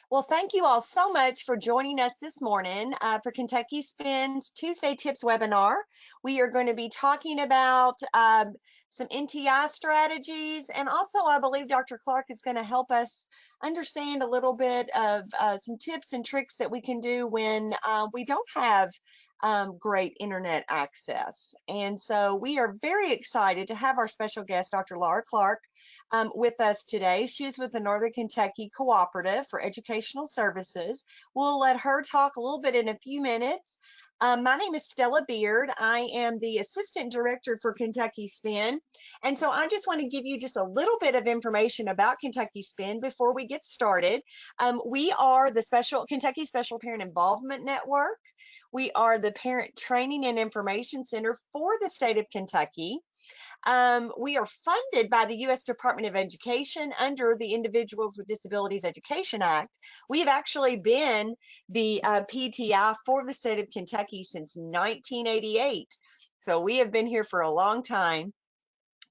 Well, thank you all so much for joining us this morning for Kentucky Spin's Tuesday Tips webinar. We are going to be talking about some NTI strategies, and also I believe Dr. Clark is going to help us understand a little bit of some tips and tricks that we can do when we don't have great internet access. And so we are very excited to have our special guest, Dr. Laura Clark, with us today. She's with the Northern Kentucky Cooperative for Educational Services. We'll let her talk a little bit in a few minutes. My name is Stella Beard. I am the Assistant Director for Kentucky Spin. And so I just want to give you just a little bit of information about Kentucky Spin before we get started. We are the Kentucky Special Parent Involvement Network. We are the Parent Training and Information Center for the state of Kentucky. We are funded by the U.S. Department of Education under the Individuals with Disabilities Education Act. We have actually been the PTI for the state of Kentucky since 1988. So we have been here for a long time.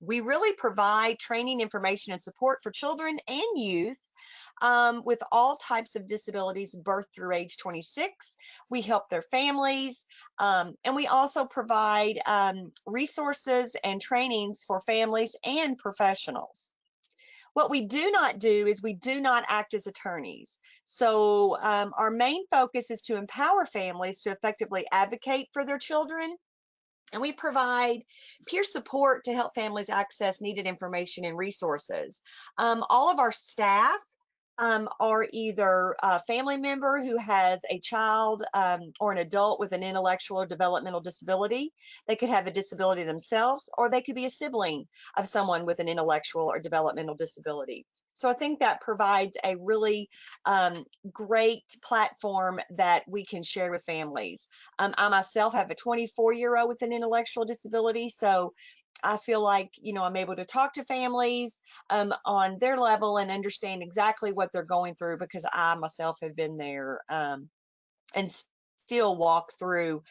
We really provide training, information, and support for children and youth with all types of disabilities, birth through age 26. We help their families, and we also provide resources and trainings for families and professionals. What we do not do is we do not act as attorneys. So our main focus is to empower families to effectively advocate for their children, and we provide peer support to help families access needed information and resources. All of our staff are either a family member who has a child or an adult with an intellectual or developmental disability. They could have a disability themselves, or they could be a sibling of someone with an intellectual or developmental disability. So I think that provides a really great platform that we can share with families. I myself have a 24-year-old with an intellectual disability, so I feel like, I'm able to talk to families on their level and understand exactly what they're going through, because I myself have been there and still walk through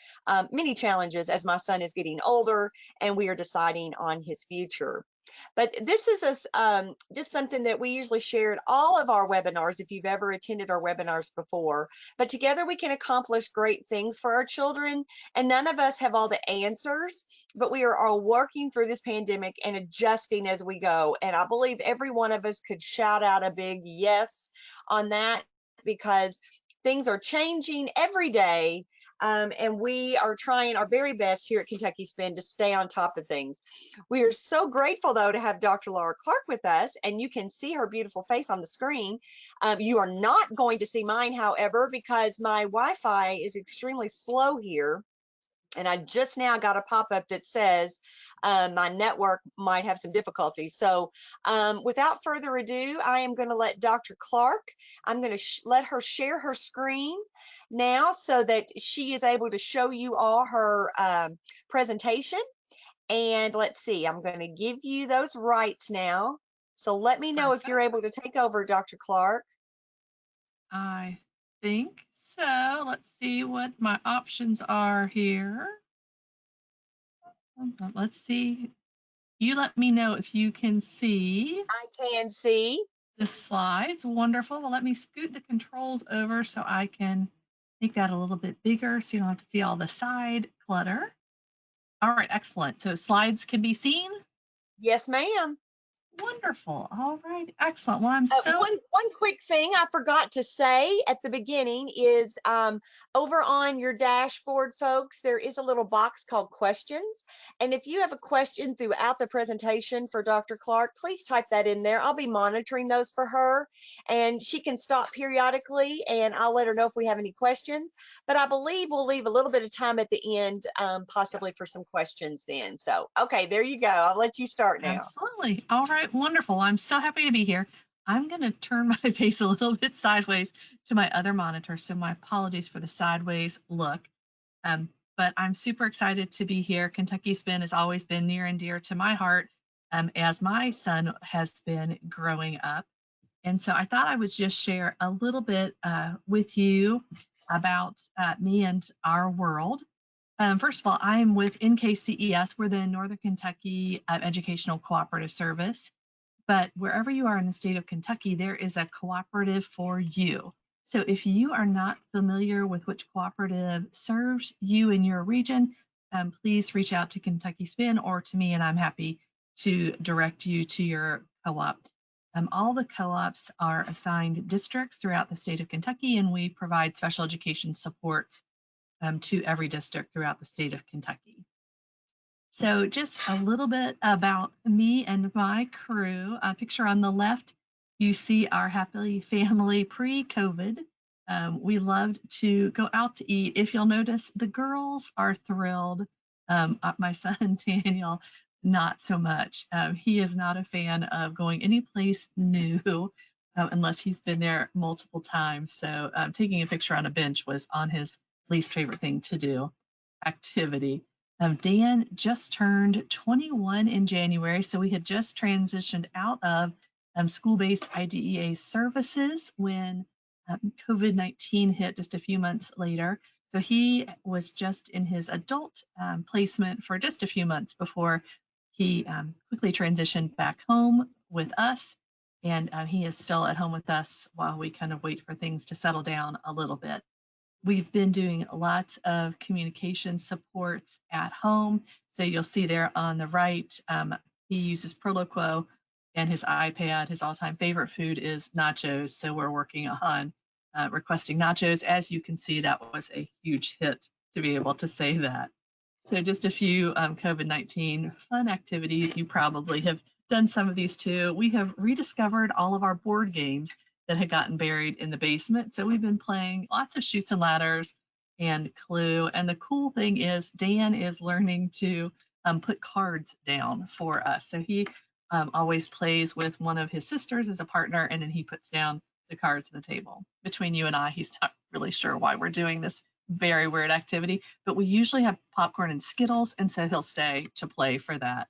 many challenges as my son is getting older and we are deciding on his future. But this is just something that we usually share at all of our webinars if you've ever attended our webinars before. But together we can accomplish great things for our children, and none of us have all the answers, but we are all working through this pandemic and adjusting as we go. And I believe every one of us could shout out a big yes on that, because things are changing every day. And we are trying our very best here at Kentucky Spin to stay on top of things. We are so grateful, though, to have Dr. Laura Clark with us, and you can see her beautiful face on the screen. You are not going to see mine, however, because my Wi-Fi is extremely slow here. And I just now got a pop-up that says my network might have some difficulties. So without further ado, I am going to let Dr. Clark, I'm going to let her share her screen now so that she is able to show you all her presentation. And let's see, I'm going to give you those rights now. So let me know if you're able to take over, Dr. Clark. I think so. Let's see what my options are here. Let's see. You let me know if you can see. I can see the slides. Wonderful. Well, let me scoot the controls over so I can make that a little bit bigger so you don't have to see all the side clutter. All right, excellent. So slides can be seen? Yes, ma'am. Wonderful. All right, excellent. Well, I'm so one quick thing I forgot to say at the beginning is over on your dashboard, folks, there is a little box called questions. And if you have a question throughout the presentation for Dr. Clark, please type that in there. I'll be monitoring those for her, and she can stop periodically and I'll let her know if we have any questions. But I believe we'll leave a little bit of time at the end, possibly for some questions then. So, okay, there you go. I'll let you start now. Absolutely. All right, wonderful. I'm so happy to be here. I'm going to turn my face a little bit sideways to my other monitor, so my apologies for the sideways look. But I'm super excited to be here. Kentucky Spin has always been near and dear to my heart as my son has been growing up. And so I thought I would just share a little bit with you about me and our world. First of all, I am with NKCES. We're the Northern Kentucky Educational Cooperative Service. But wherever you are in the state of Kentucky, there is a cooperative for you. So if you are not familiar with which cooperative serves you in your region, please reach out to Kentucky Spin or to me, and I'm happy to direct you to your co-op. All the co-ops are assigned districts throughout the state of Kentucky, and we provide special education supports to every district throughout the state of Kentucky. So just a little bit about me and my crew. Picture on the left, you see our happy family pre-COVID. We loved to go out to eat. If you'll notice, the girls are thrilled. My son Daniel, not so much. He is not a fan of going any place new unless he's been there multiple times. So taking a picture on a bench was on his least favorite thing to do activity. Dan just turned 21 in January, so we had just transitioned out of school-based IDEA services when COVID-19 hit just a few months later. So he was just in his adult placement for just a few months before he quickly transitioned back home with us. And he is still at home with us while we kind of wait for things to settle down a little bit. We've been doing lots of communication supports at home. So you'll see there on the right, he uses Proloquo and his iPad. His all-time favorite food is nachos. So we're working on requesting nachos. As you can see, that was a huge hit to be able to say that. So just a few COVID-19 fun activities. You probably have done some of these too. We have rediscovered all of our board games that had gotten buried in the basement. So we've been playing lots of Chutes and Ladders and Clue. And the cool thing is Dan is learning to put cards down for us. So he always plays with one of his sisters as a partner, and then he puts down the cards on the table. Between you and I, he's not really sure why we're doing this very weird activity, but we usually have popcorn and Skittles, and so he'll stay to play for that.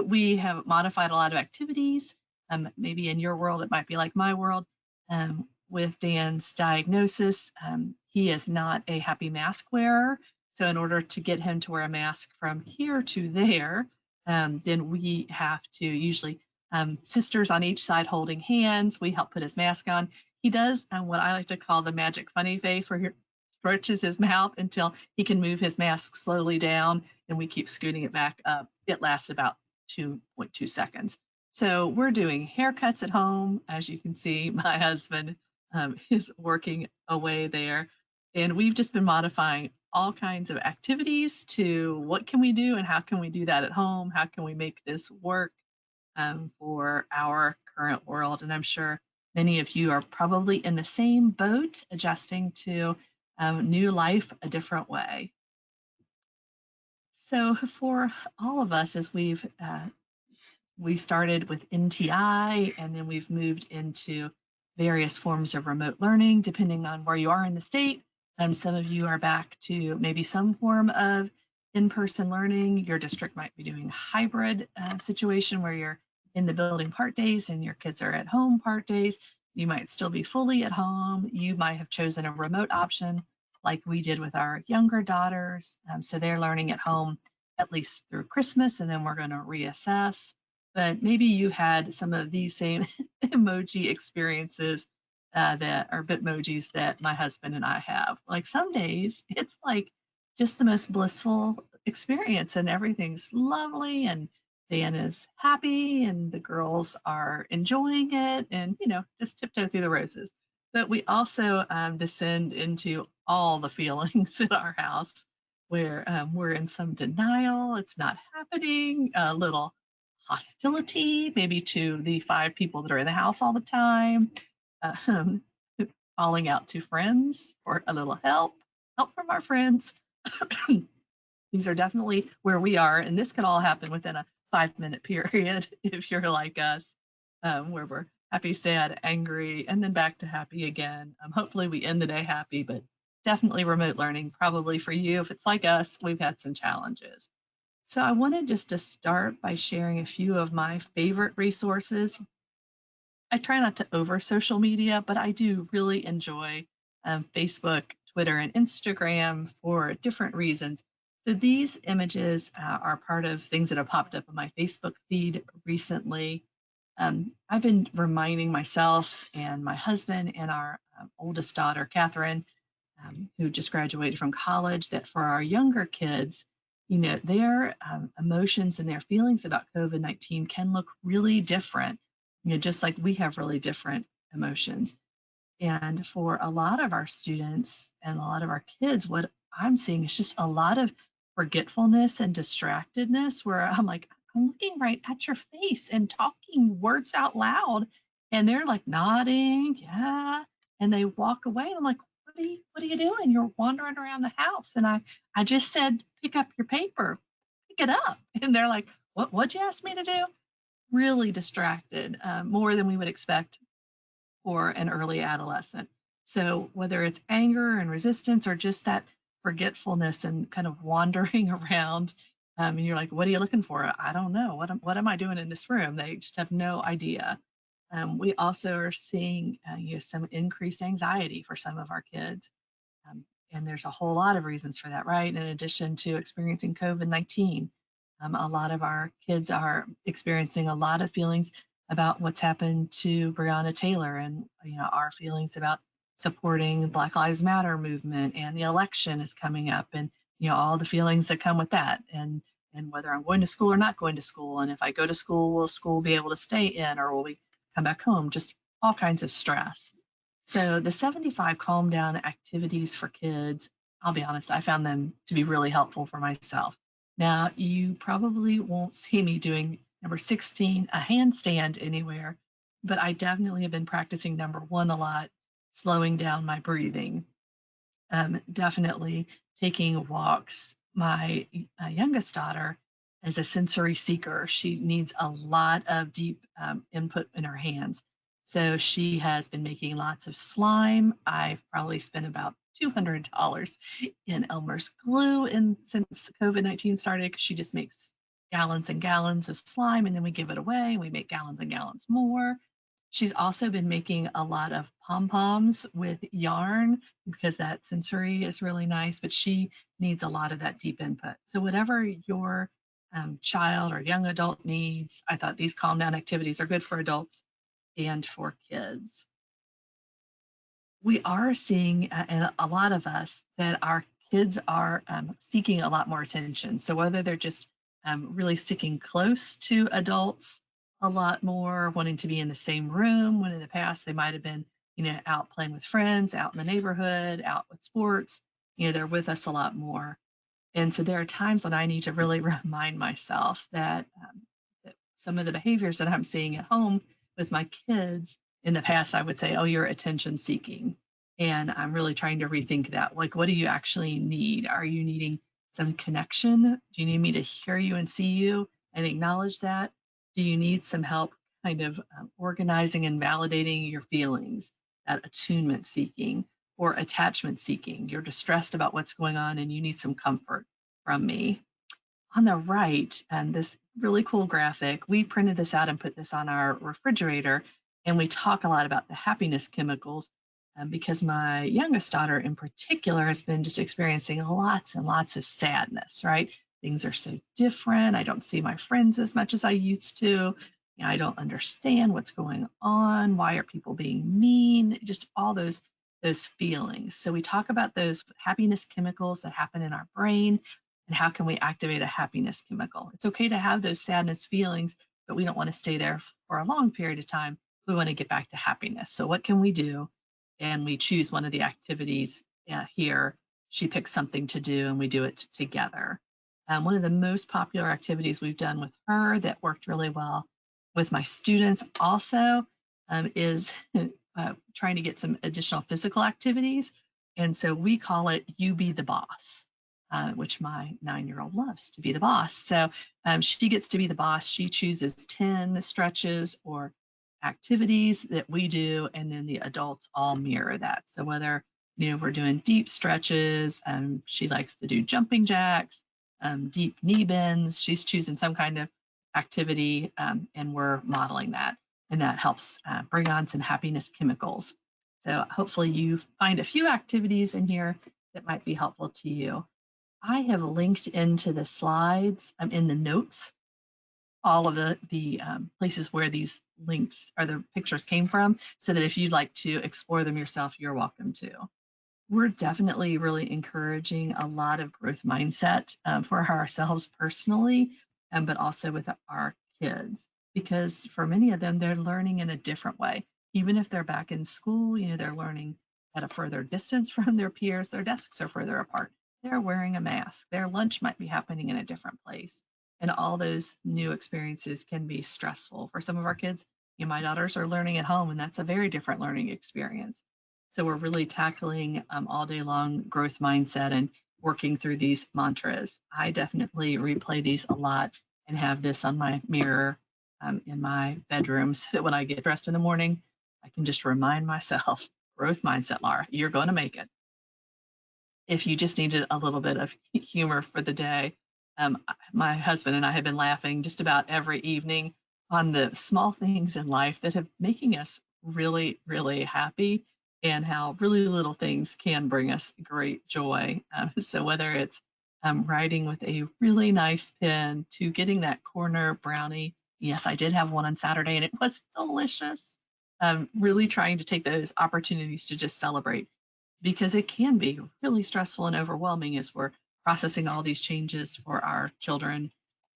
We have modified a lot of activities. Maybe in your world, it might be like my world. With Dan's diagnosis, he is not a happy mask wearer. So in order to get him to wear a mask from here to there, then we have to usually sisters on each side holding hands. We help put his mask on. He does what I like to call the magic funny face, where he stretches his mouth until he can move his mask slowly down, and we keep scooting it back up. It lasts about 2.2 seconds. So we're doing haircuts at home. As you can see, my husband is working away there. And we've just been modifying all kinds of activities to what can we do and how can we do that at home? How can we make this work for our current world? And I'm sure many of you are probably in the same boat, adjusting to new life a different way. So for all of us, as we started with NTI, and then we've moved into various forms of remote learning, depending on where you are in the state. Some of you are back to maybe some form of in-person learning. Your district might be doing hybrid situation where you're in the building part days and your kids are at home part days. You might still be fully at home. You might have chosen a remote option like we did with our younger daughters. So they're learning at home at least through Christmas, and then we're going to reassess. But maybe you had some of these same emoji experiences that are Bitmojis that my husband and I have. Like some days it's like just the most blissful experience and everything's lovely and Dan is happy and the girls are enjoying it and, just tiptoe through the roses. But we also descend into all the feelings in our house where we're in some denial. It's not happening, a little hostility, maybe to the 5 people that are in the house all the time, um, calling out to friends for a little help from our friends. These are definitely where we are, and this can all happen within a 5-minute period if you're like us, where we're happy, sad, angry, and then back to happy again. Hopefully we end the day happy, but definitely remote learning, probably for you. If it's like us, we've had some challenges. So I wanted just to start by sharing a few of my favorite resources. I try not to over social media, but I do really enjoy Facebook, Twitter, and Instagram for different reasons. So these images are part of things that have popped up on my Facebook feed recently. I've been reminding myself and my husband and our oldest daughter, Catherine, who just graduated from college, that for our younger kids, their emotions and their feelings about COVID-19 can look really different, just like we have really different emotions. And for a lot of our students and a lot of our kids, what I'm seeing is just a lot of forgetfulness and distractedness where I'm like, I'm looking right at your face and talking words out loud. And they're like nodding, yeah. And they walk away. And I'm like, what are you doing? You're wandering around the house. And I just said, pick up your paper, pick it up. And they're like, what'd you ask me to do? Really distracted, more than we would expect for an early adolescent. So whether it's anger and resistance or just that forgetfulness and kind of wandering around, and you're like, what are you looking for? I don't know. What am I doing in this room? They just have no idea. We also are seeing some increased anxiety for some of our kids. Um, and there's a whole lot of reasons for that, right? In addition to experiencing COVID-19, a lot of our kids are experiencing a lot of feelings about what's happened to Breonna Taylor, and our feelings about supporting Black Lives Matter movement, and the election is coming up, and all the feelings that come with that, and whether I'm going to school or not going to school, and if I go to school, will school be able to stay in, or will we come back home? Just all kinds of stress. So the 75 calm down activities for kids, I'll be honest, I found them to be really helpful for myself. Now, you probably won't see me doing number 16, a handstand anywhere, but I definitely have been practicing number one a lot, slowing down my breathing. Definitely taking walks. My youngest daughter is a sensory seeker. She needs a lot of deep input in her hands. So she has been making lots of slime. I've probably spent about $200 in Elmer's glue since COVID-19 started, because she just makes gallons and gallons of slime, and then we give it away. We make gallons and gallons more. She's also been making a lot of pom-poms with yarn, because that sensory is really nice, but she needs a lot of that deep input. So whatever your child or young adult needs, I thought these calm down activities are good for adults and for kids. We are seeing, and a lot of us, that our kids are seeking a lot more attention. So whether they're just really sticking close to adults a lot more, wanting to be in the same room, when in the past they might have been, out playing with friends, out in the neighborhood, out with sports, they're with us a lot more. And so there are times when I need to really remind myself that some of the behaviors that I'm seeing at home with my kids, in the past, I would say, oh, you're attention seeking. And I'm really trying to rethink that. Like, what do you actually need? Are you needing some connection? Do you need me to hear you and see you and acknowledge that? Do you need some help kind of organizing and validating your feelings, that attunement seeking or attachment seeking? You're distressed about what's going on and you need some comfort from me. On the right, and this really cool graphic, we printed this out and put this on our refrigerator, and we talk a lot about the happiness chemicals, because my youngest daughter in particular has been just experiencing lots and lots of sadness, right? Things are so different. I don't see my friends as much as I used to. I don't understand what's going on. Why are people being mean? Just all those feelings. So we talk about those happiness chemicals that happen in our brain, and how can we activate a happiness chemical. It's okay to have those sadness feelings, but we don't want to stay there for a long period of time. We want to get back to happiness. So what can we do? And we choose one of the activities here. She picks something to do and we do it together. One of the most popular activities we've done with her that worked really well with my students also is trying to get some additional physical activities. And so we call it You Be the Boss, which my 9-year-old loves to be the boss. So she gets to be the boss. She chooses 10 stretches or activities that we do, and then the adults all mirror that. So whether we're doing deep stretches, she likes to do jumping jacks, deep knee bends. She's choosing some kind of activity, and we're modeling that, and that helps bring on some happiness chemicals. So hopefully you find a few activities in here that might be helpful to you. I have linked into the slides in the notes all of the places where these links or the pictures came from, so that if you'd like to explore them yourself, you're welcome to. We're definitely really encouraging a lot of growth mindset for ourselves personally, but also with our kids, because for many of them, they're learning in a different way. Even if they're back in school, they're learning at a further distance from their peers, their desks are further apart. They're wearing a mask, their lunch might be happening in a different place. And all those new experiences can be stressful. For some of our kids, my daughters are learning at home, and that's a very different learning experience. So we're really tackling all day long growth mindset and working through these mantras. I definitely replay these a lot and have this on my mirror in my bedroom so that when I get dressed in the morning, I can just remind myself, growth mindset, Laura, you're going to make it. If you just needed a little bit of humor for the day, my husband and I have been laughing just about every evening on the small things in life that have making us really, really happy, and how really little things can bring us great joy. So whether it's writing with a really nice pen to getting that corner brownie. Yes, I did have one on Saturday and it was delicious. Really trying to take those opportunities to just celebrate, because it can be really stressful and overwhelming as we're processing all these changes for our children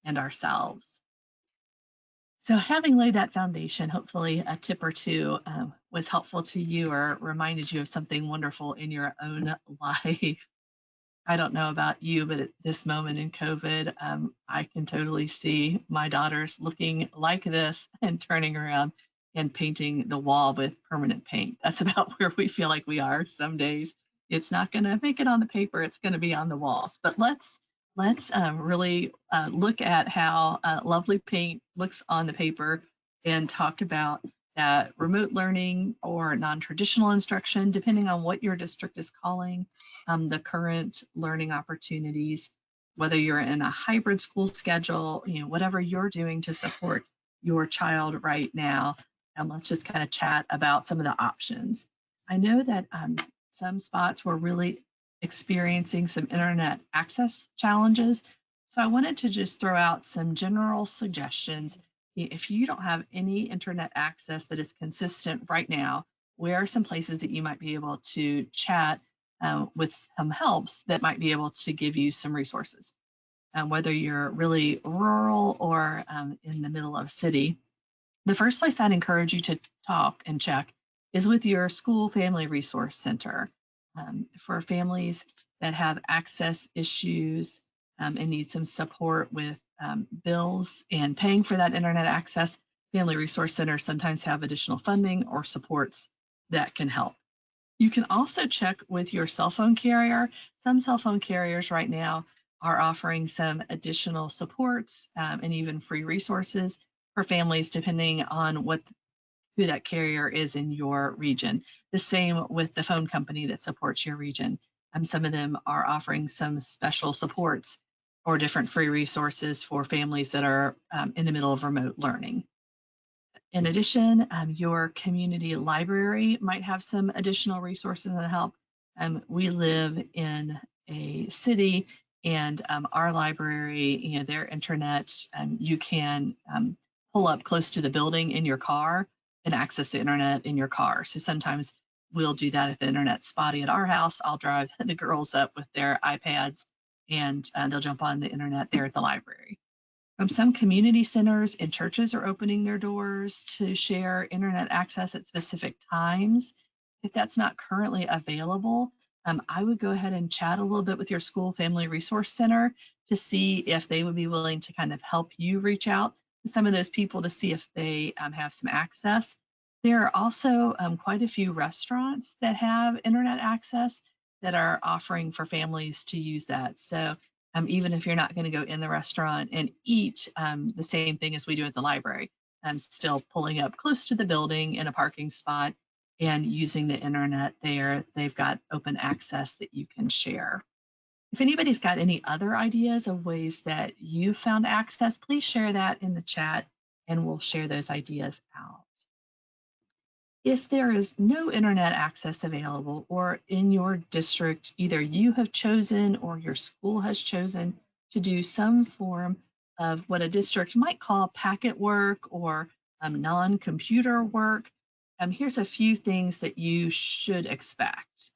and ourselves. So, having laid that foundation, hopefully a tip or two was helpful to you or reminded you of something wonderful in your own life. I don't know about you, but at this moment in COVID, I can totally see my daughters looking like this and turning around and painting the wall with permanent paint. That's about where we feel like we are some days. It's not going to make it on the paper; it's going to be on the walls. But let's really look at how lovely paint looks on the paper and talk about that remote learning or non-traditional instruction, depending on what your district is calling the current learning opportunities, whether you're in a hybrid school schedule, whatever you're doing to support your child right now. And let's just kind of chat about some of the options. I know that some spots were really experiencing some internet access challenges. So I wanted to just throw out some general suggestions. If you don't have any internet access that is consistent right now, where are some places that you might be able to chat with some helps that might be able to give you some resources, whether you're really rural or in the middle of a city. The first place I'd encourage you to talk and check is with your school family resource center. For families that have access issues and need some support with bills and paying for that internet access, family resource centers sometimes have additional funding or supports that can help. You can also check with your cell phone carrier. Some cell phone carriers right now are offering some additional supports and even free resources for families, depending on who that carrier is in your region. The same with the phone company that supports your region. Some of them are offering some special supports or different free resources for families that are in the middle of remote learning. In addition, your community library might have some additional resources and help. We live in a city, and our library, their internet, you can pull up close to the building in your car and access the internet in your car. So sometimes we'll do that if the internet's spotty at our house. I'll drive the girls up with their iPads, and they'll jump on the internet there at the library. Some community centers and churches are opening their doors to share internet access at specific times. If that's not currently available, I would go ahead and chat a little bit with your school family resource center to see if they would be willing to kind of help you reach out to some of those people to see if they have some access. There are also quite a few restaurants that have internet access that are offering for families to use that. So even if you're not going to go in the restaurant and eat the same thing as we do at the library, still pulling up close to the building in a parking spot and using the internet there. They've got open access that you can share. If anybody's got any other ideas of ways that you found access, please share that in the chat and we'll share those ideas out. If there is no internet access available, or in your district, either you have chosen or your school has chosen to do some form of what a district might call packet work or non-computer work, here's a few things that you should expect.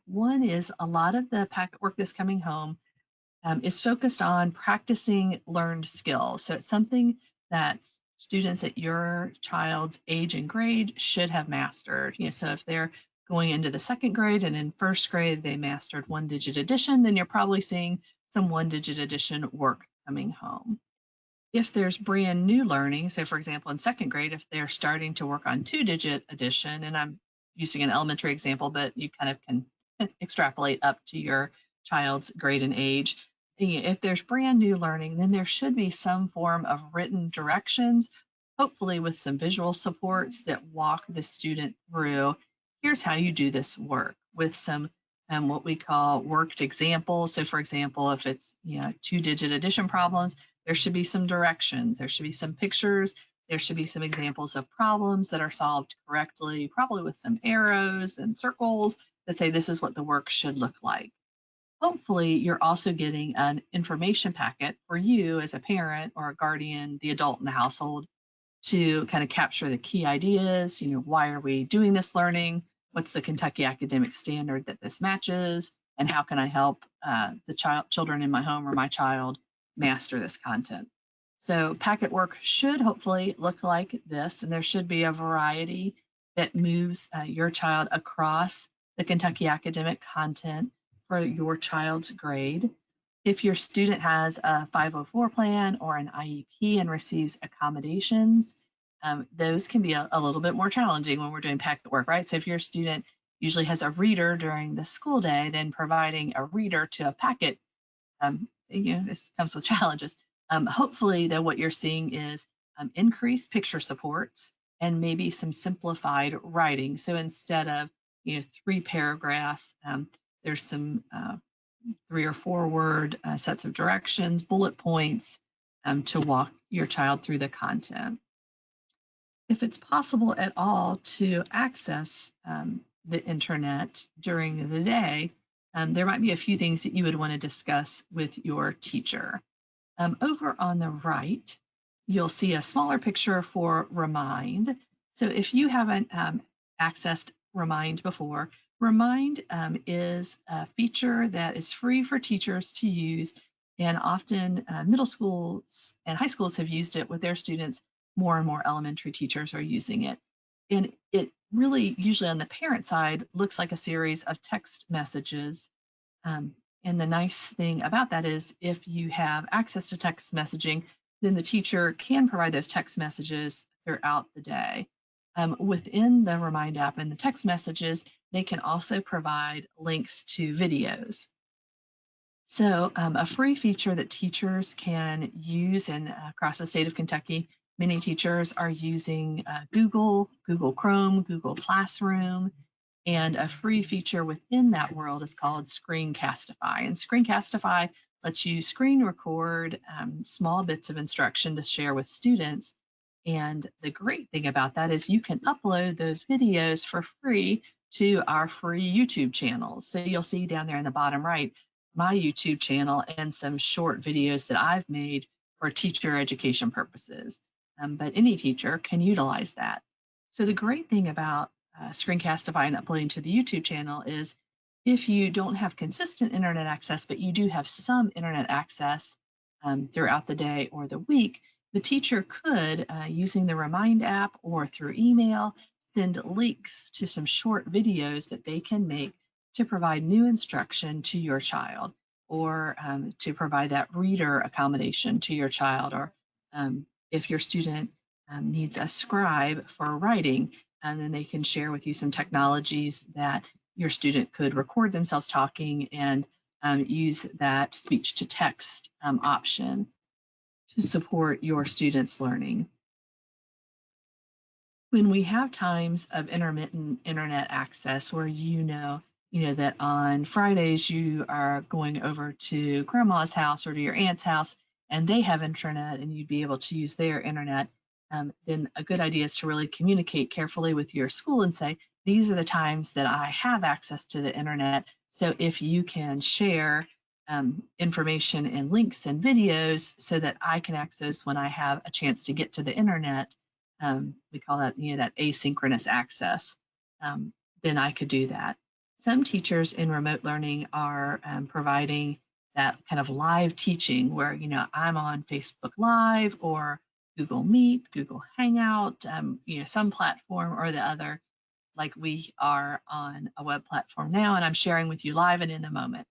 One is a lot of the packet work that's coming home is focused on practicing learned skills. So it's something that students at your child's age and grade should have mastered. So if they're going into the second grade and in first grade they mastered one-digit addition, then you're probably seeing some one-digit addition work coming home. If there's brand new learning, so for example, in second grade, if they're starting to work on two-digit addition, and I'm using an elementary example, but you kind of can extrapolate up to your child's grade and age. If there's brand new learning, then there should be some form of written directions, hopefully with some visual supports that walk the student through. Here's how you do this work with some what we call worked examples. So for example, if it's two-digit addition problems, there should be some directions, there should be some pictures, there should be some examples of problems that are solved correctly, probably with some arrows and circles that say this is what the work should look like. Hopefully, you're also getting an information packet for you as a parent or a guardian, the adult in the household, to kind of capture the key ideas. Why are we doing this learning? What's the Kentucky academic standard that this matches? And how can I help the children in my home or my child master this content? So packet work should hopefully look like this, and there should be a variety that moves your child across the Kentucky academic content for your child's grade. If your student has a 504 plan or an IEP and receives accommodations, those can be a little bit more challenging when we're doing packet work, right? So if your student usually has a reader during the school day, then providing a reader to a packet, this comes with challenges. Hopefully, though, what you're seeing is increased picture supports and maybe some simplified writing. So instead of 3 paragraphs, there's some 3 or 4 word sets of directions, bullet points to walk your child through the content. If it's possible at all to access the internet during the day, there might be a few things that you would want to discuss with your teacher. Over on the right, you'll see a smaller picture for Remind. So if you haven't accessed Remind before, Remind is a feature that is free for teachers to use, and often middle schools and high schools have used it with their students. More and more elementary teachers are using it. And it really, usually on the parent side, looks like a series of text messages. And the nice thing about that is if you have access to text messaging, then the teacher can provide those text messages throughout the day. Within the Remind app and the text messages, they can also provide links to videos. So a free feature that teachers can use, and across the state of Kentucky, many teachers are using Google Chrome, Google Classroom, and a free feature within that world is called Screencastify. And Screencastify lets you screen record small bits of instruction to share with students. And the great thing about that is you can upload those videos for free to our free YouTube channels. So you'll see down there in the bottom right, my YouTube channel and some short videos that I've made for teacher education purposes. But any teacher can utilize that. So the great thing about Screencastify and uploading to the YouTube channel is if you don't have consistent internet access, but you do have some internet access throughout the day or the week, the teacher could, using the Remind app or through email, send links to some short videos that they can make to provide new instruction to your child, or to provide that reader accommodation to your child, or if your student needs a scribe for writing, and then they can share with you some technologies that your student could record themselves talking and use that speech to text option to support your students' learning. When we have times of intermittent internet access where you know that on Fridays you are going over to grandma's house or to your aunt's house and they have internet and you'd be able to use their internet, then a good idea is to really communicate carefully with your school and say, these are the times that I have access to the internet. So if you can share information and links and videos so that I can access when I have a chance to get to the internet. We call that, that asynchronous access. Then I could do that. Some teachers in remote learning are providing that kind of live teaching where, I'm on Facebook Live or Google Meet, Google Hangout, some platform or the other, like we are on a web platform now, and I'm sharing with you live and in a moment.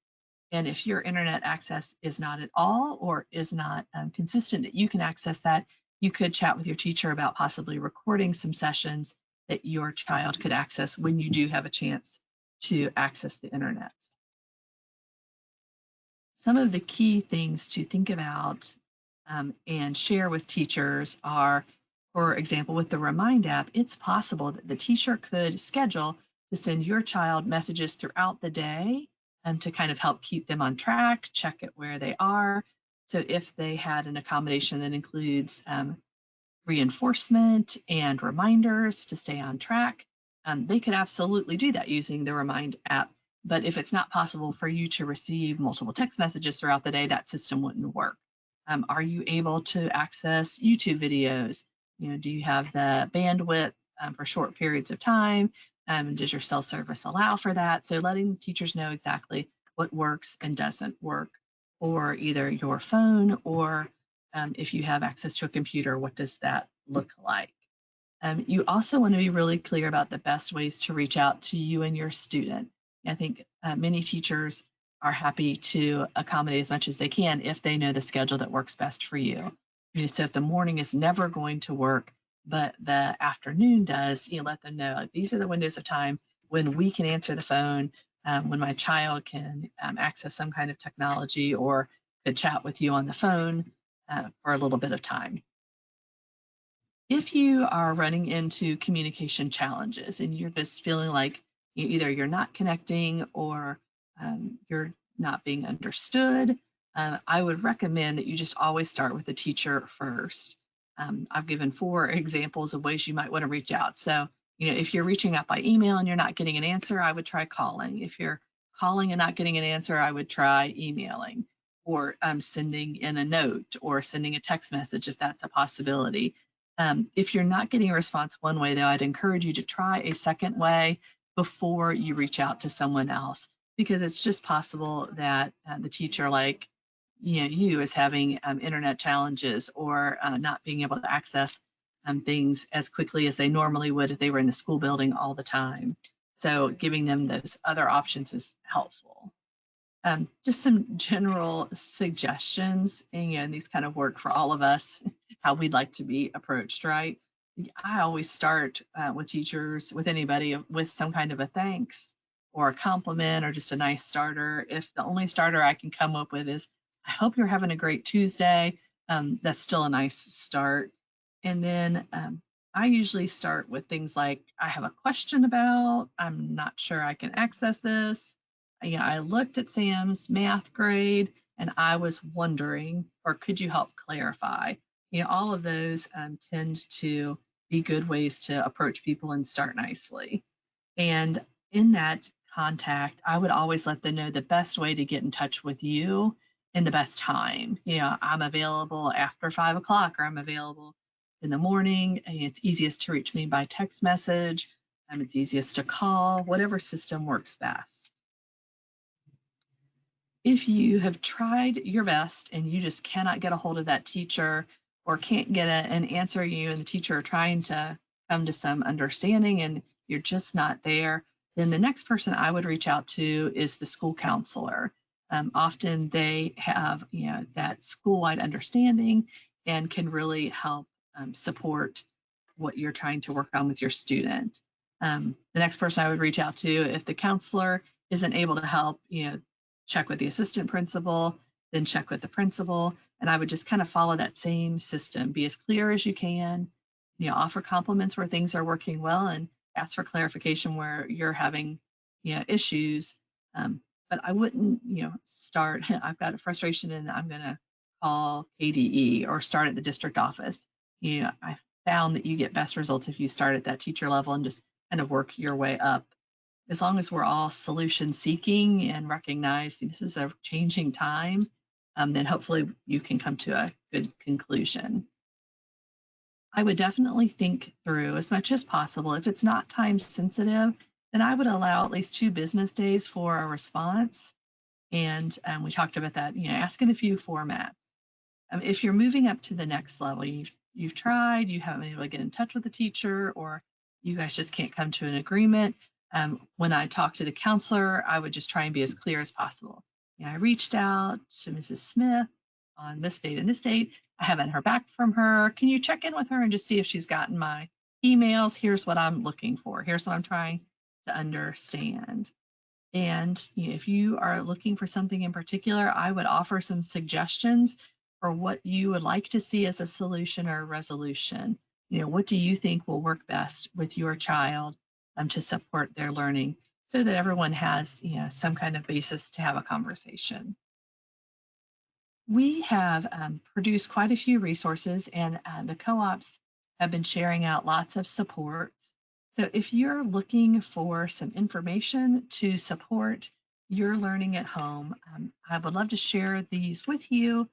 And if your internet access is not at all or is not consistent that you can access that, you could chat with your teacher about possibly recording some sessions that your child could access when you do have a chance to access the internet. Some of the key things to think about and share with teachers are, for example, with the Remind app, it's possible that the teacher could schedule to send your child messages throughout the day to kind of help keep them on track, check it where they are. So if they had an accommodation that includes reinforcement and reminders to stay on track, they could absolutely do that using the Remind app. But if it's not possible for you to receive multiple text messages throughout the day, that system wouldn't work. Are you able to access YouTube videos? Do you have the bandwidth for short periods of time? Does your cell service allow for that? So letting teachers know exactly what works and doesn't work for either your phone or if you have access to a computer, what does that look like? You also want to be really clear about the best ways to reach out to you and your student. I think many teachers are happy to accommodate as much as they can if they know the schedule that works best for you. So if the morning is never going to work, but the afternoon does, let them know, like, these are the windows of time when we can answer the phone, when my child can access some kind of technology or could chat with you on the phone for a little bit of time. If you are running into communication challenges and you're just feeling like either you're not connecting or you're not being understood, I would recommend that you just always start with the teacher first. I've given 4 examples of ways you might want to reach out. So, if you're reaching out by email and you're not getting an answer, I would try calling. If you're calling and not getting an answer, I would try emailing or sending in a note or sending a text message if that's a possibility. If you're not getting a response one way, though, I'd encourage you to try a second way before you reach out to someone else, because it's just possible that the teacher, like you, is having internet challenges or not being able to access things as quickly as they normally would if they were in the school building all the time. So giving them those other options is helpful. Just some general suggestions, and these kind of work for all of us, how we'd like to be approached, right? I always start with teachers, with anybody, with some kind of a thanks or a compliment or just a nice starter. If the only starter I can come up with is, I hope you're having a great Tuesday, that's still a nice start. And then I usually start with things like, I have a question about, I'm not sure I can access this. I looked at Sam's math grade and I was wondering, or could you help clarify? All of those tend to be good ways to approach people and start nicely. And in that contact, I would always let them know the best way to get in touch with you and the best time. I'm available after 5 o'clock or I'm available in the morning. And it's easiest to reach me by text message. It's easiest to call, whatever system works best. If you have tried your best and you just cannot get a hold of that teacher or can't get an answer, you and the teacher are trying to come to some understanding and you're just not there, then the next person I would reach out to is the school counselor. Often they have that school-wide understanding and can really help support what you're trying to work on with your student. The next person I would reach out to, if the counselor isn't able to help, check with the assistant principal, then check with the principal. And I would just kind of follow that same system. Be as clear as you can, offer compliments where things are working well and ask for clarification where you're having issues. But I wouldn't, start, I've got a frustration and I'm going to call KDE or start at the district office. I found that you get best results if you start at that teacher level and just kind of work your way up as long as we're all solution seeking and recognize this is a changing time, then hopefully you can come to a good conclusion. I would definitely think through as much as possible. If it's not time sensitive, then I would allow at least 2 business days for a response. And we talked about that, ask in a few formats. If you're moving up to the next level, you've tried, you haven't been able to get in touch with the teacher, or you guys just can't come to an agreement. When I talk to the counselor, I would just try and be as clear as possible. I reached out to Mrs. Smith on this date and this date. I haven't heard back from her. Can you check in with her and just see if she's gotten my emails? Here's what I'm looking for. Here's what I'm trying to understand. And if you are looking for something in particular, I would offer some suggestions for what you would like to see as a solution or a resolution. What do you think will work best with your child to support their learning, so that everyone has some kind of basis to have a conversation. We have produced quite a few resources, and the co-ops have been sharing out lots of supports. So if you're looking for some information to support your learning at home, I would love to share these with you.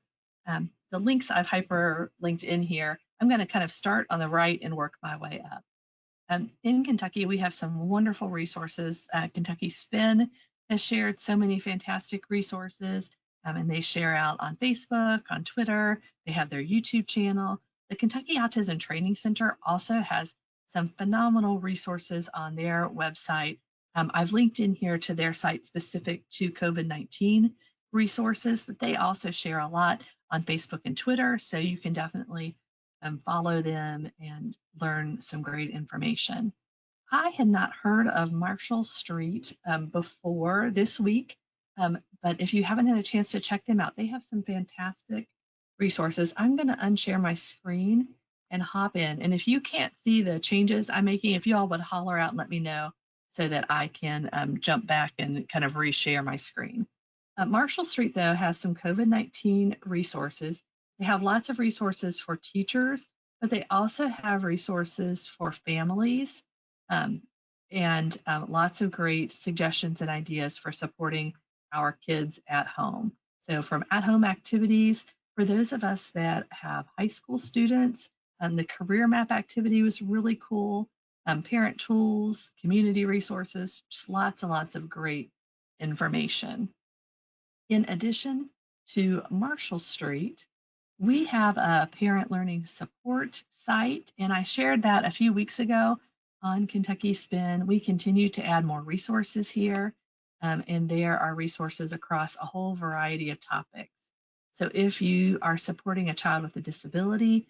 The links I've hyperlinked in here, I'm going to kind of start on the right and work my way up. In Kentucky, we have some wonderful resources. Kentucky Spin has shared so many fantastic resources, and they share out on Facebook, on Twitter. They have their YouTube channel. The Kentucky Autism Training Center also has some phenomenal resources on their website. I've linked in here to their site specific to COVID-19 resources, but they also share a lot on Facebook and Twitter, so you can definitely follow them and learn some great information. I had not heard of Marshall Street before this week, but if you haven't had a chance to check them out, they have some fantastic resources. I'm going to unshare my screen and hop in. And if you can't see the changes I'm making, if you all would holler out and let me know so that I can jump back and kind of reshare my screen. Marshall Street, though, has some COVID-19 resources. They have lots of resources for teachers, but they also have resources for families, and lots of great suggestions and ideas for supporting our kids at home. So from at-home activities, for those of us that have high school students, the career map activity was really cool. Parent tools, community resources, just lots and lots of great information. In addition to Marshall Street, we have a parent learning support site, and I shared that a few weeks ago on Kentucky Spin. We continue to add more resources here, and there are resources across a whole variety of topics. So if you are supporting a child with a disability,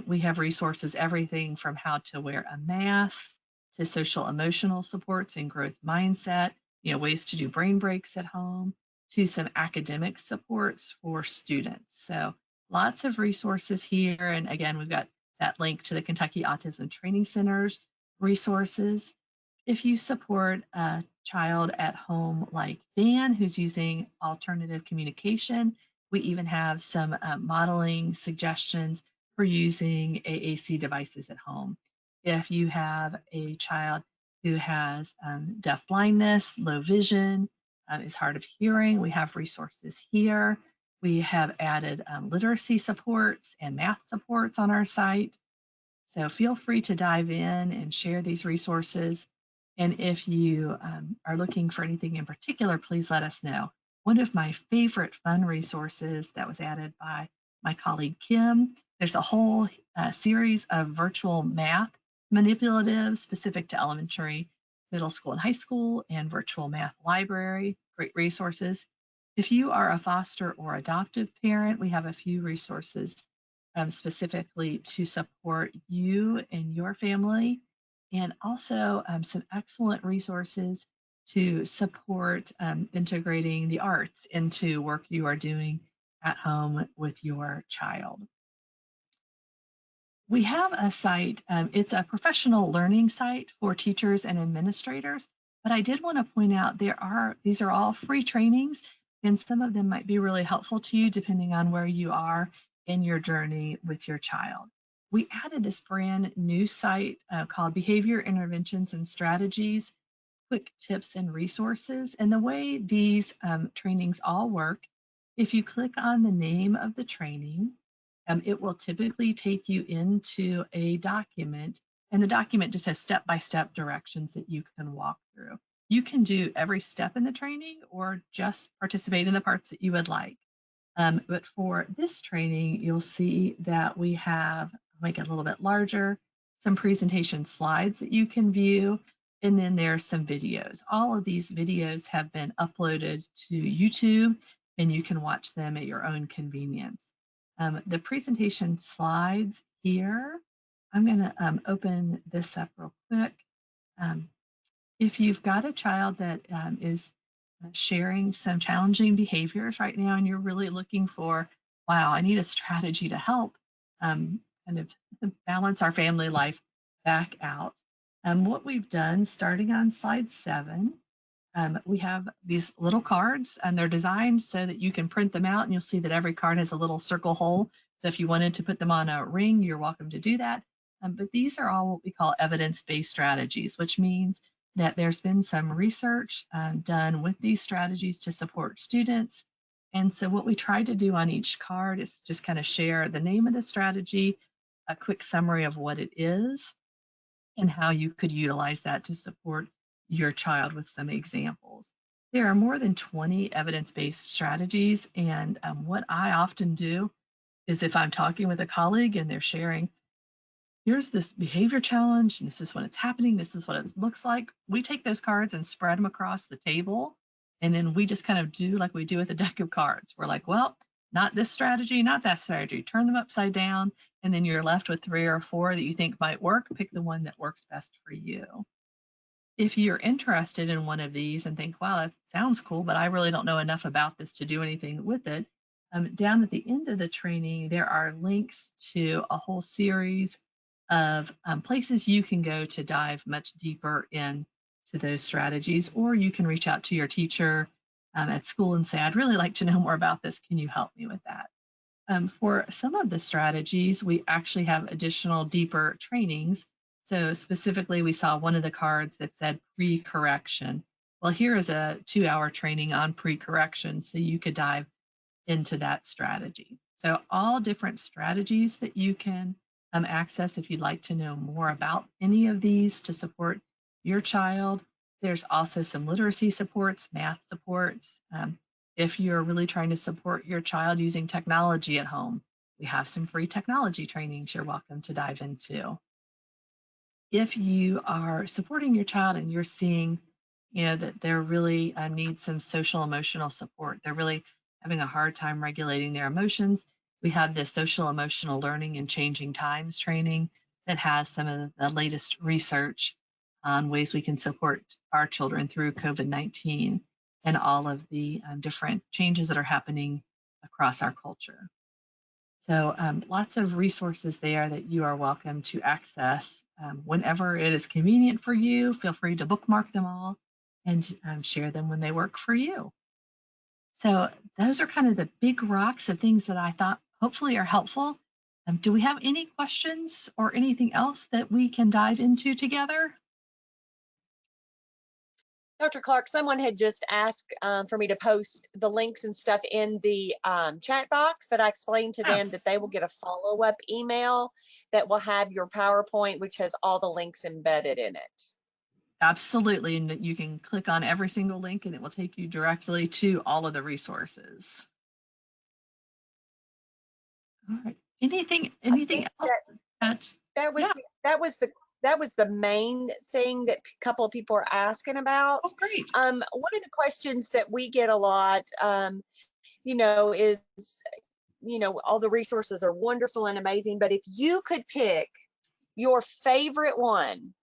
we have resources, everything from how to wear a mask to social emotional supports and growth mindset, ways to do brain breaks at home, to some academic supports for students. So lots of resources here. And again, we've got that link to the Kentucky Autism Training Center's resources. If you support a child at home like Dan, who's using alternative communication, we even have some modeling suggestions for using AAC devices at home. If you have a child who has deaf blindness, low vision, is hard of hearing, we have resources here. We have added literacy supports and math supports on our site. So feel free to dive in and share these resources. And if you are looking for anything in particular, please let us know. One of my favorite fun resources that was added by my colleague Kim, there's a whole series of virtual math manipulatives specific to elementary, middle school, and high school, and virtual math library, great resources. If you are a foster or adoptive parent, we have a few resources specifically to support you and your family, and also some excellent resources to support integrating the arts into work you are doing at home with your child. We have a site, it's a professional learning site for teachers and administrators, but I did want to point out these are all free trainings, and some of them might be really helpful to you depending on where you are in your journey with your child. We added this brand new site called Behavior Interventions and Strategies. quick tips and resources. And the way these trainings all work, if you click on the name of the training, it will typically take you into a document, and the document just has step-by-step directions that you can walk through. You can do every step in the training or just participate in the parts that you would like. But for this training, you'll see that we have, I'll make it a little bit larger, some presentation slides that you can view, and then there's some videos. All of these videos have been uploaded to YouTube, and you can watch them at your own convenience. The presentation slides here, I'm going to open this up real quick. If you've got a child that is sharing some challenging behaviors right now, and you're really looking for, wow, I need a strategy to help kind of balance our family life back out. What we've done, starting on slide 7, we have these little cards, and they're designed so that you can print them out, and you'll see that every card has a little circle hole. So if you wanted to put them on a ring, you're welcome to do that. But these are all what we call evidence-based strategies, which means that there's been some research done with these strategies to support students. And so what we try to do on each card is just kind of share the name of the strategy, a quick summary of what it is, and how you could utilize that to support your child with some examples. There are more than 20 evidence-based strategies, and what I often do is if I'm talking with a colleague and they're sharing, here's this behavior challenge, and this is when it's happening, this is what it looks like, we take those cards and spread them across the table, and then we just kind of do like we do with a deck of cards. We're like, well, not this strategy, not that strategy, turn them upside down, and then you're left with 3 or 4 that you think might work. Pick the one that works best for you. If you're interested in one of these and think, wow, that sounds cool, but I really don't know enough about this to do anything with it, down at the end of the training, there are links to a whole series of places you can go to dive much deeper into those strategies, or you can reach out to your teacher at school and say, I'd really like to know more about this. Can you help me with that? For some of the strategies, we actually have additional deeper trainings. So specifically, we saw one of the cards that said pre-correction. Well, here is a 2-hour training on pre-correction, so you could dive into that strategy. So all different strategies that you can access if you'd like to know more about any of these to support your child. There's also some literacy supports, math supports. If you're really trying to support your child using technology at home, we have some free technology trainings you're welcome to dive into. If you are supporting your child and you're seeing, that they're really need some social emotional support, they're really having a hard time regulating their emotions, we have this social emotional learning and changing times training that has some of the latest research on ways we can support our children through COVID-19 and all of the different changes that are happening across our culture. So lots of resources there that you are welcome to access whenever it is convenient for you. Feel free to bookmark them all and share them when they work for you. So those are kind of the big rocks of things that I thought hopefully are helpful. Do we have any questions or anything else that we can dive into together? Dr. Clark, someone had just asked for me to post the links and stuff in the chat box, but I explained to them that they will get a follow-up email that will have your PowerPoint, which has all the links embedded in it. Absolutely, and that you can click on every single link and it will take you directly to all of the resources. All right. Anything else? That was the main thing that a couple of people are asking about. Oh, great. One of the questions that we get a lot, is, all the resources are wonderful and amazing, but if you could pick your favorite one,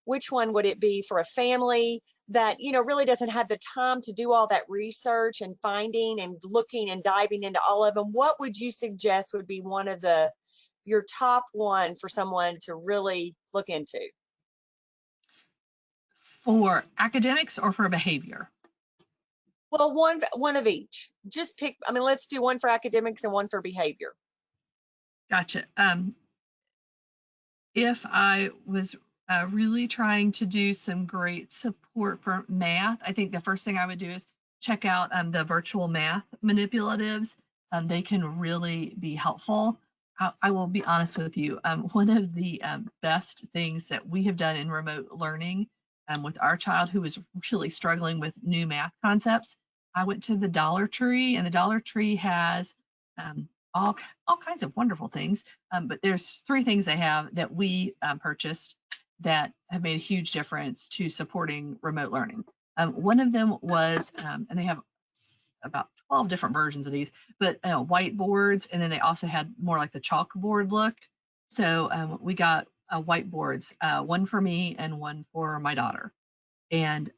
which one would it be for a family that, really doesn't have the time to do all that research and finding and looking and diving into all of them? What would you suggest would be one of your top one for someone to really look into? For academics or for behavior? Well, one of each. Just pick, let's do one for academics and one for behavior. Gotcha. If I was really trying to do some great support for math. I think the first thing I would do is check out the virtual math manipulatives. They can really be helpful. I will be honest with you. One of the best things that we have done in remote learning with our child who was really struggling with new math concepts, I went to the Dollar Tree, and the Dollar Tree has um, all all kinds of wonderful things. But there's three things they have that we purchased that have made a huge difference to supporting remote learning. One of them was, and they have about 12 different versions of these, but whiteboards, and then they also had more like the chalkboard look. So we got whiteboards, one for me and one for my daughter. And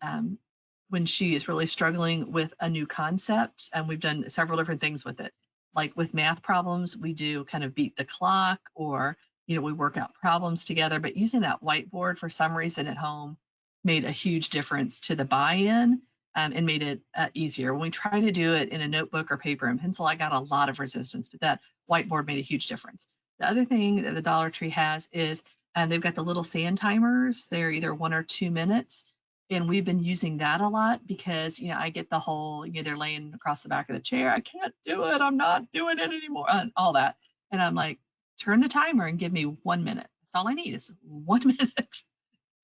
when she is really struggling with a new concept, and we've done several different things with it. Like with math problems, we do kind of beat the clock, or we work out problems together. But using that whiteboard for some reason at home made a huge difference to the buy-in, and made it easier. When we try to do it in a notebook or paper and pencil, I got a lot of resistance, but that whiteboard made a huge difference. The other thing that the Dollar Tree has is they've got the little sand timers. They're either 1 or 2 minutes, and we've been using that a lot because I get the whole they're laying across the back of the chair, I can't do it, I'm not doing it anymore, and all that. And I'm like, turn the timer and give me 1 minute. That's all I need is 1 minute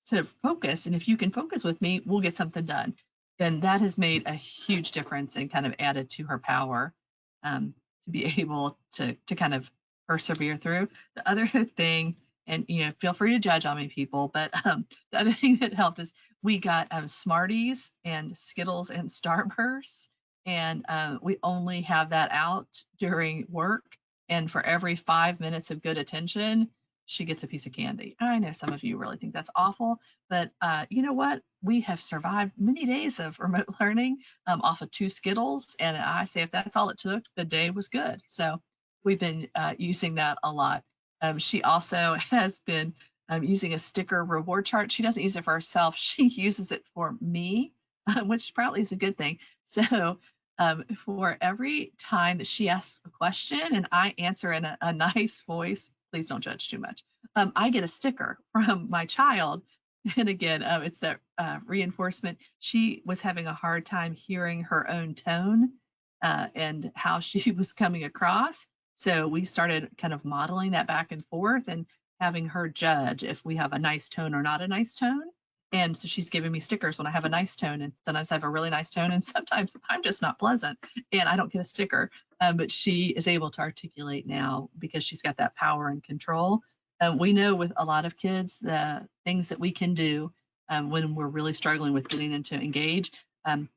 to focus, and if you can focus with me, we'll get something done. And that has made a huge difference and kind of added to her power to be able to kind of persevere through. The other thing, and feel free to judge on me, people, but the other thing that helped is we got Smarties and Skittles and Starbursts, and we only have that out during work. And for every 5 minutes of good attention, she gets a piece of candy. I know some of you really think that's awful, but you know what? We have survived many days of remote learning off of 2 Skittles, and I say if that's all it took, the day was good. So we've been using that a lot. She also has been using a sticker reward chart. She doesn't use it for herself. She uses it for me, which probably is a good thing. So for every time that she asks a question and I answer in a nice voice, please don't judge too much, I get a sticker from my child. And again, it's that reinforcement. She was having a hard time hearing her own tone and how she was coming across. So we started kind of modeling that back and forth and having her judge if we have a nice tone or not a nice tone. And so she's giving me stickers when I have a nice tone, and sometimes I have a really nice tone, and sometimes I'm just not pleasant and I don't get a sticker. But she is able to articulate now because she's got that power and control. We know with a lot of kids, the things that we can do when we're really struggling with getting them to engage,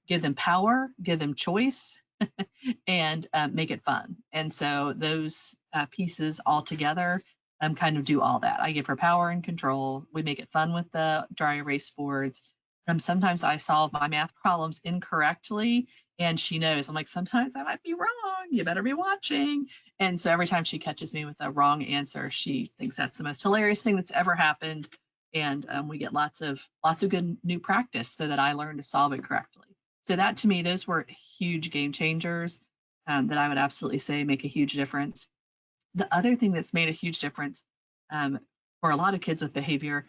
give them power, give them choice, and make it fun. And so those pieces all together kind of do all that. I give her power and control. We make it fun with the dry erase boards. Sometimes I solve my math problems incorrectly, and she knows. I'm like, sometimes I might be wrong. You better be watching. And so every time she catches me with a wrong answer, she thinks that's the most hilarious thing that's ever happened. And we get lots of good new practice so that I learn to solve it correctly. So that to me, those were huge game changers that I would absolutely say make a huge difference. The other thing that's made a huge difference for a lot of kids with behavior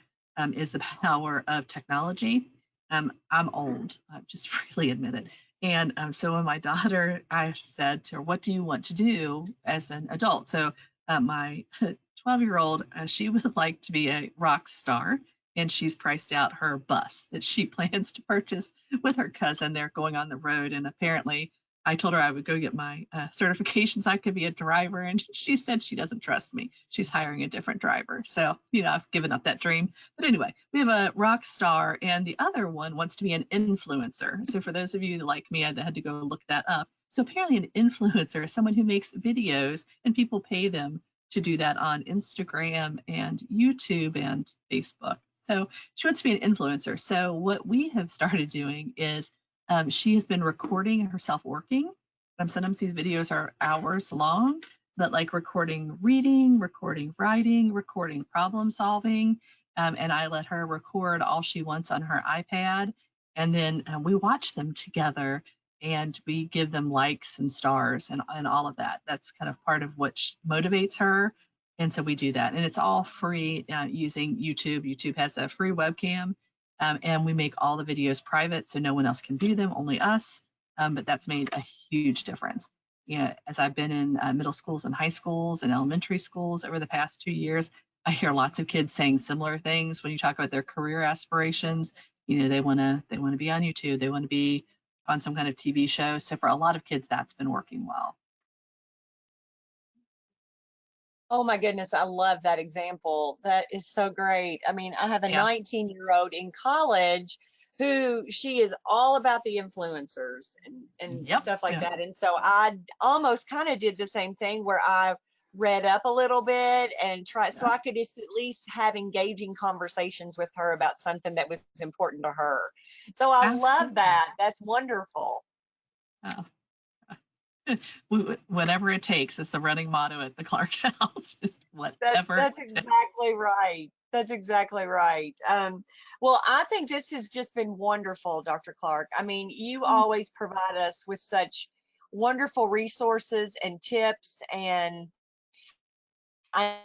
is the power of technology. I'm old, just freely admit it. And so when my daughter, I said to her, what do you want to do as an adult? So my 12-year-old, she would like to be a rock star, and she's priced out her bus that she plans to purchase with her cousin. They're going on the road, and apparently I told her I would go get my certification so I could be a driver, and she said she doesn't trust me. She's hiring a different driver. So, I've given up that dream. But anyway, we have a rock star, and the other one wants to be an influencer. So for those of you like me, I had to go look that up. So apparently an influencer is someone who makes videos, and people pay them to do that on Instagram and YouTube and Facebook. So she wants to be an influencer. So what we have started doing is she has been recording herself working. Sometimes these videos are hours long, but like recording reading, recording writing, recording problem solving. And I let her record all she wants on her iPad. And then we watch them together and we give them likes and stars and all of that. That's kind of part of what motivates her. And so we do that, and it's all free using YouTube. YouTube has a free webcam, and we make all the videos private, so no one else can view them, only us. But that's made a huge difference. As I've been in middle schools and high schools and elementary schools over the past 2 years, I hear lots of kids saying similar things when you talk about their career aspirations. They want to be on YouTube, they want to be on some kind of TV show. So for a lot of kids, that's been working well. Oh my goodness, I love that example. That is so great. I mean, I have a Yeah. 19-year-old in college who she is all about the influencers and Yep. stuff like Yeah. that. And so I almost kind of did the same thing where I read up a little bit and try so Yeah. I could just at least have engaging conversations with her about something that was important to her. So I love Absolutely. that. That's wonderful. Oh. Whatever it takes is the running motto at the Clark House. Just whatever. That's exactly right. That's exactly right. Well, I think this has just been wonderful, Dr. Clark. I mean, you always provide us with such wonderful resources and tips, and I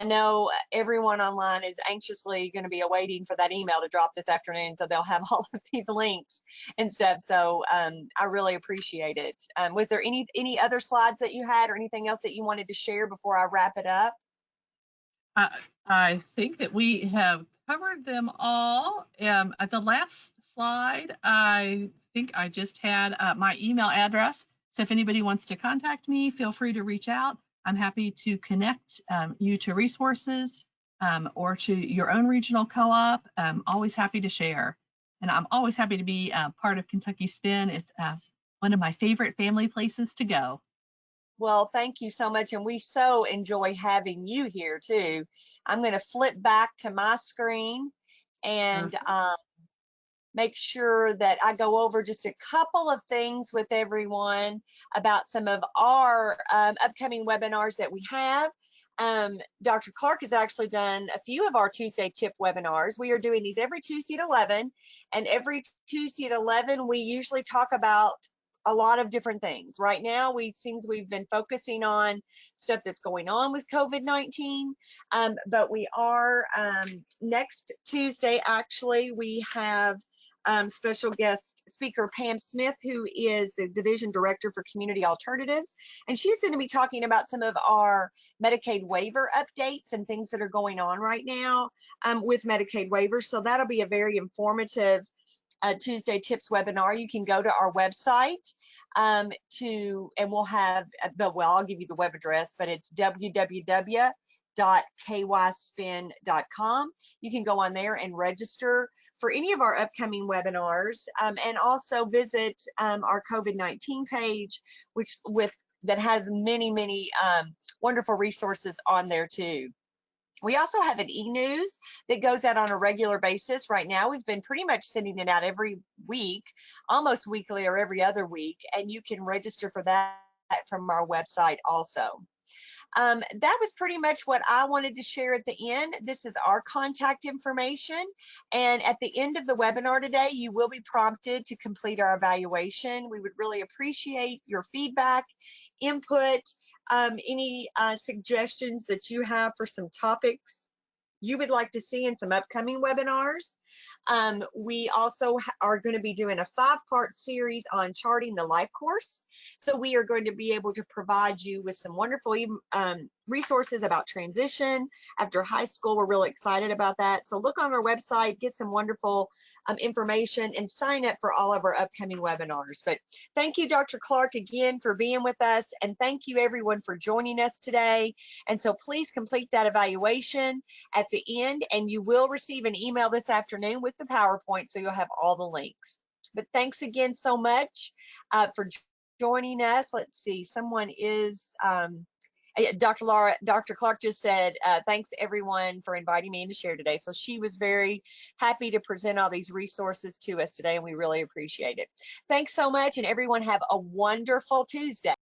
know everyone online is anxiously going to be awaiting for that email to drop this afternoon, so they'll have all of these links and stuff. So I really appreciate it. Was there any other slides that you had or anything else that you wanted to share before I wrap it up? I think that we have covered them all. At the last slide, I think I just had my email address. So if anybody wants to contact me, feel free to reach out. I'm happy to connect you to resources or to your own regional co-op. I'm always happy to share. And I'm always happy to be part of Kentucky Spin. It's one of my favorite family places to go. Well, thank you so much. And we so enjoy having you here too. I'm going to flip back to my screen and Perfect. make sure that I go over just a couple of things with everyone about some of our upcoming webinars that we have. Dr. Clark has actually done a few of our Tuesday tip webinars. We are doing these every Tuesday at 11, and every Tuesday at 11, we usually talk about a lot of different things. Right now, seems we've been focusing on stuff that's going on with COVID-19, but we are next Tuesday, actually, we have special guest speaker Pam Smith, who is the Division Director for Community Alternatives. And she's going to be talking about some of our Medicaid waiver updates and things that are going on right now with Medicaid waivers. So that'll be a very informative Tuesday Tips webinar. You can go to our website and we'll have I'll give you the web address, but it's www.kyspin.com. You can go on there and register for any of our upcoming webinars, and also visit our COVID-19 page, that has many wonderful resources on there too. We also have an e-news that goes out on a regular basis. Right now, we've been pretty much sending it out every week, almost weekly or every other week, and you can register for that from our website also. That was pretty much what I wanted to share at the end. This is our contact information. And at the end of the webinar today, you will be prompted to complete our evaluation. We would really appreciate your feedback, input, any suggestions that you have for some topics you would like to see in some upcoming webinars. We also are going to be doing a 5-part series on charting the life course. So we are going to be able to provide you with some wonderful resources about transition after high school. We're really excited about that. So look on our website, get some wonderful information, and sign up for all of our upcoming webinars. But thank you, Dr. Clark, again for being with us, and thank you everyone for joining us today. And so please complete that evaluation at the end, and you will receive an email this afternoon with the PowerPoint, so you'll have all the links. But thanks again so much for joining us. Let's see, someone is Dr. Clark just said, thanks everyone for inviting me in to share today. So she was very happy to present all these resources to us today, and we really appreciate it. Thanks so much, and everyone have a wonderful Tuesday.